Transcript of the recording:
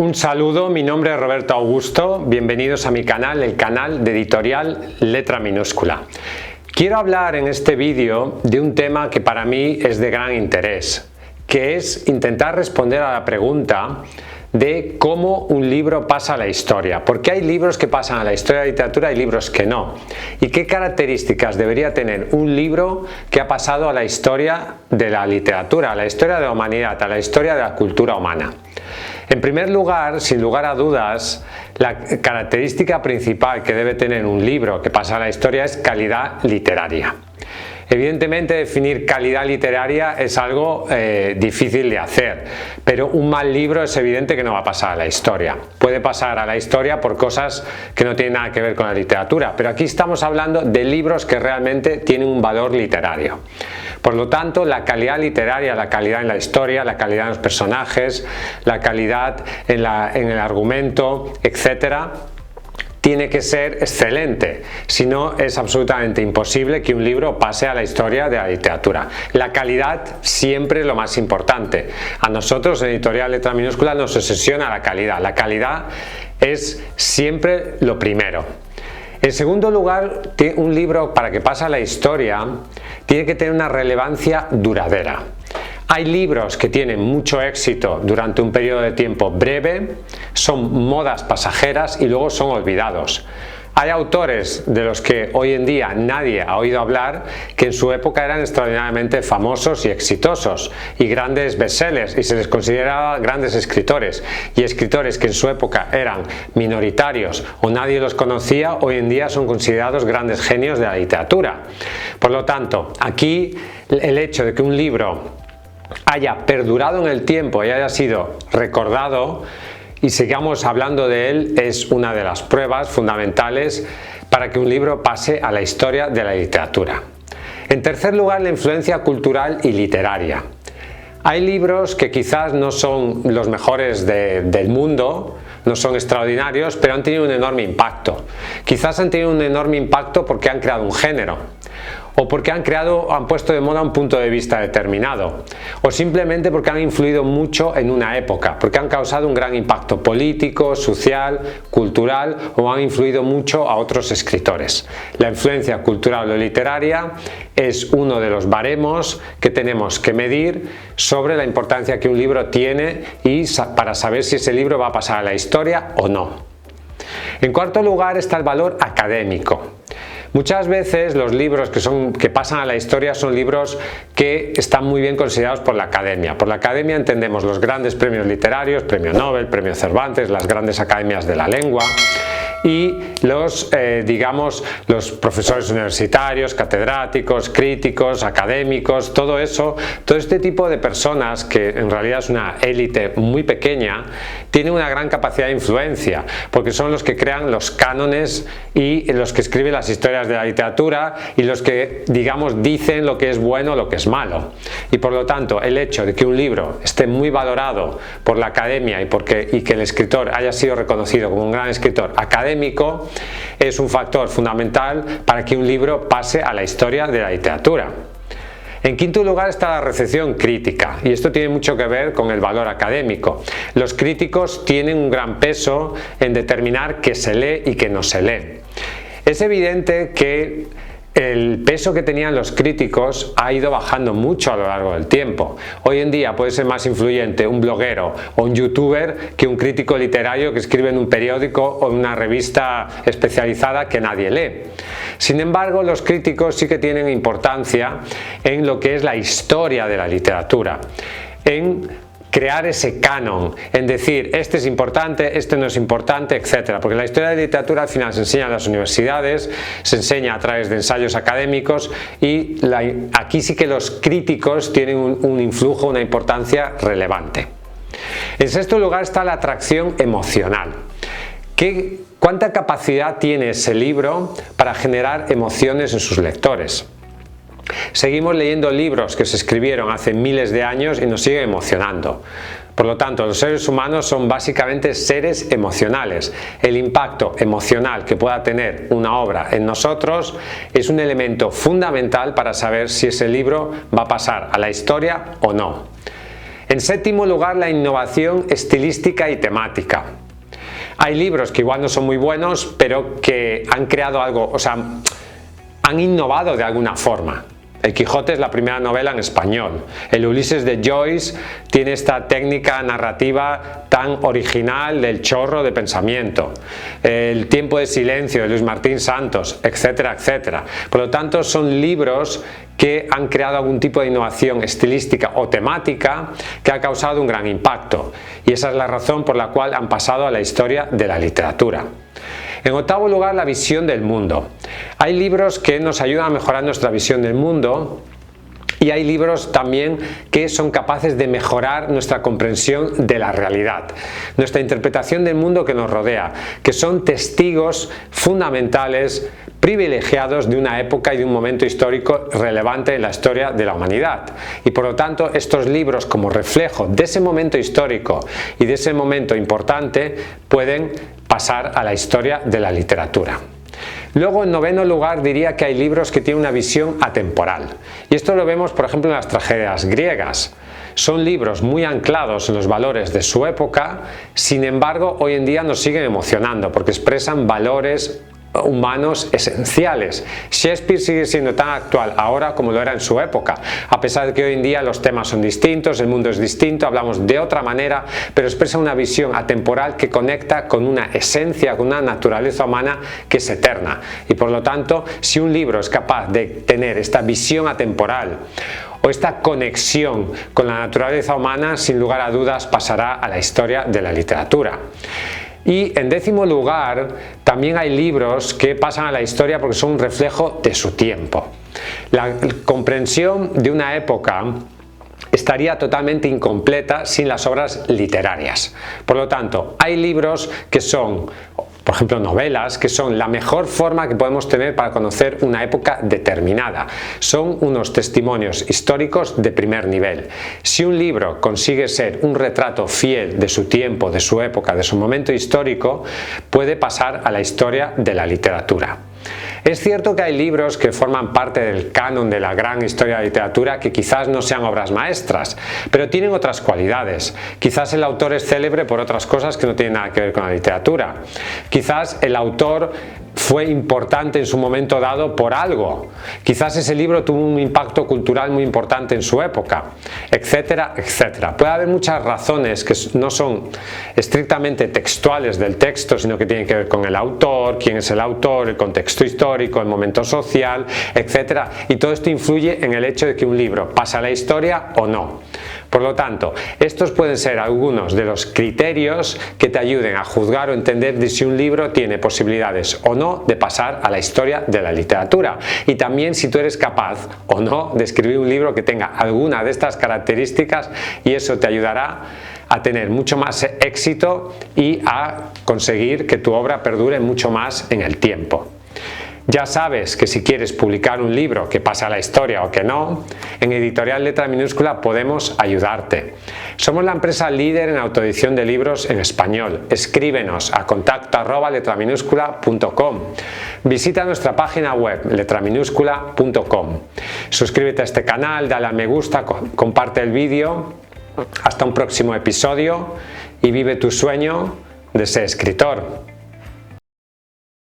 Un saludo, mi nombre es Roberto Augusto, bienvenidos a mi canal, el canal de editorial Letra Minúscula. Quiero hablar en este vídeo de un tema que para mí es de gran interés, que es intentar responder a la pregunta de cómo un libro pasa a la historia. Porque hay libros que pasan a la historia de la literatura y libros que no. ¿Y qué características debería tener un libro que ha pasado a la historia de la literatura, a la historia de la humanidad, a la historia de la cultura humana? En primer lugar, sin lugar a dudas, la característica principal que debe tener un libro que pasa a la historia es calidad literaria. Evidentemente, definir calidad literaria es algo difícil de hacer, pero un mal libro es evidente que no va a pasar a la historia. Puede pasar a la historia por cosas que no tienen nada que ver con la literatura, pero aquí estamos hablando de libros que realmente tienen un valor literario. Por lo tanto, la calidad literaria, la calidad en la historia, la calidad en los personajes, la calidad en el argumento, etcétera, tiene que ser excelente, si no es absolutamente imposible que un libro pase a la historia de la literatura. La calidad siempre es lo más importante. A nosotros en Editorial Letra Minúscula nos obsesiona la calidad es siempre lo primero. En segundo lugar, un libro para que pase a la historia tiene que tener una relevancia duradera. Hay libros que tienen mucho éxito durante un periodo de tiempo breve, son modas pasajeras y luego son olvidados. Hay autores de los que hoy en día nadie ha oído hablar que en su época eran extraordinariamente famosos y exitosos y grandes bestsellers y se les consideraba grandes escritores, y escritores que en su época eran minoritarios o nadie los conocía hoy en día son considerados grandes genios de la literatura. Por lo tanto, aquí el hecho de que un libro haya perdurado en el tiempo y haya sido recordado y sigamos hablando de él es una de las pruebas fundamentales para que un libro pase a la historia de la literatura. En tercer lugar, la influencia cultural y literaria. Hay libros que quizás no son los mejores del mundo, no son extraordinarios, pero han tenido un enorme impacto. Quizás han tenido un enorme impacto porque han creado un género, o porque han puesto de moda un punto de vista determinado, o simplemente porque han influido mucho en una época, porque han causado un gran impacto político, social, cultural, o han influido mucho a otros escritores. La influencia cultural o literaria es uno de los baremos que tenemos que medir sobre la importancia que un libro tiene y para saber si ese libro va a pasar a la historia o no. En cuarto lugar está el valor académico. Muchas veces los libros que pasan a la historia son libros que están muy bien considerados por la academia. Por la academia entendemos los grandes premios literarios, premio Nobel, premio Cervantes, las grandes academias de la lengua y los profesores universitarios, catedráticos, críticos, académicos, todo este tipo de personas que en realidad es una élite muy pequeña, tienen una gran capacidad de influencia porque son los que crean los cánones y los que escriben las historias de la literatura y los que dicen lo que es bueno o lo que es malo. Y por lo tanto el hecho de que un libro esté muy valorado por la academia y que el escritor haya sido reconocido como un gran escritor académico es un factor fundamental para que un libro pase a la historia de la literatura. En quinto lugar está la recepción crítica, y esto tiene mucho que ver con el valor académico. Los críticos tienen un gran peso en determinar qué se lee y qué no se lee. Es evidente que el peso que tenían los críticos ha ido bajando mucho a lo largo del tiempo. Hoy en día puede ser más influyente un bloguero o un youtuber que un crítico literario que escribe en un periódico o en una revista especializada que nadie lee. Sin embargo, los críticos sí que tienen importancia en lo que es la historia de la literatura, en crear ese canon, en decir este es importante, este no es importante, etcétera. Porque la historia de la literatura al final se enseña en las universidades, se enseña a través de ensayos académicos y aquí sí que los críticos tienen un influjo, una importancia relevante. En sexto lugar está la atracción emocional. ¿Cuánta capacidad tiene ese libro para generar emociones en sus lectores? Seguimos leyendo libros que se escribieron hace miles de años y nos siguen emocionando. Por lo tanto, los seres humanos son básicamente seres emocionales. El impacto emocional que pueda tener una obra en nosotros es un elemento fundamental para saber si ese libro va a pasar a la historia o no. En séptimo lugar, la innovación estilística y temática. Hay libros que igual no son muy buenos, pero que han creado algo, o sea, han innovado de alguna forma. El Quijote es la primera novela en español. El Ulises de Joyce tiene esta técnica narrativa tan original del chorro de pensamiento. El Tiempo de silencio de Luis Martín Santos, etcétera, etcétera. Por lo tanto, son libros que han creado algún tipo de innovación estilística o temática que ha causado un gran impacto. Y esa es la razón por la cual han pasado a la historia de la literatura. En octavo lugar, la visión del mundo. Hay libros que nos ayudan a mejorar nuestra visión del mundo y hay libros también que son capaces de mejorar nuestra comprensión de la realidad, nuestra interpretación del mundo que nos rodea, que son testigos fundamentales, privilegiados de una época y de un momento histórico relevante en la historia de la humanidad. Y por lo tanto, estos libros, como reflejo de ese momento histórico y de ese momento importante, pueden pasar a la historia de la literatura. Luego, en noveno lugar, diría que hay libros que tienen una visión atemporal. Y esto lo vemos, por ejemplo, en las tragedias griegas. Son libros muy anclados en los valores de su época, sin embargo, hoy en día nos siguen emocionando porque expresan valores humanos esenciales. Shakespeare sigue siendo tan actual ahora como lo era en su época, a pesar de que hoy en día los temas son distintos, el mundo es distinto, hablamos de otra manera, pero expresa una visión atemporal que conecta con una esencia, con una naturaleza humana que es eterna. Y por lo tanto, si un libro es capaz de tener esta visión atemporal o esta conexión con la naturaleza humana, sin lugar a dudas pasará a la historia de la literatura. Y en décimo lugar, también hay libros que pasan a la historia porque son un reflejo de su tiempo. La comprensión de una época estaría totalmente incompleta sin las obras literarias. Por lo tanto, hay libros que son, por ejemplo, novelas, que son la mejor forma que podemos tener para conocer una época determinada. Son unos testimonios históricos de primer nivel. Si un libro consigue ser un retrato fiel de su tiempo, de su época, de su momento histórico, puede pasar a la historia de la literatura. Es cierto que hay libros que forman parte del canon de la gran historia de la literatura que quizás no sean obras maestras, pero tienen otras cualidades. Quizás el autor es célebre por otras cosas que no tienen nada que ver con la literatura. Quizás el autor fue importante en su momento dado por algo. Quizás ese libro tuvo un impacto cultural muy importante en su época, etcétera, etcétera. Puede haber muchas razones que no son estrictamente textuales del texto, sino que tienen que ver con el autor, quién es el autor, el contexto histórico, el momento social, etcétera. Y todo esto influye en el hecho de que un libro pasa a la historia o no. Por lo tanto, estos pueden ser algunos de los criterios que te ayuden a juzgar o entender de si un libro tiene posibilidades o no de pasar a la historia de la literatura. Y también si tú eres capaz o no de escribir un libro que tenga alguna de estas características, y eso te ayudará a tener mucho más éxito y a conseguir que tu obra perdure mucho más en el tiempo. Ya sabes que si quieres publicar un libro que pase a la historia o que no, en Editorial Letra Minúscula podemos ayudarte. Somos la empresa líder en autoedición de libros en español. Escríbenos a contacto@letraminúscula.com. Visita nuestra página web letraminúscula.com. Suscríbete a este canal, dale a me gusta, comparte el vídeo. Hasta un próximo episodio y vive tu sueño de ser escritor.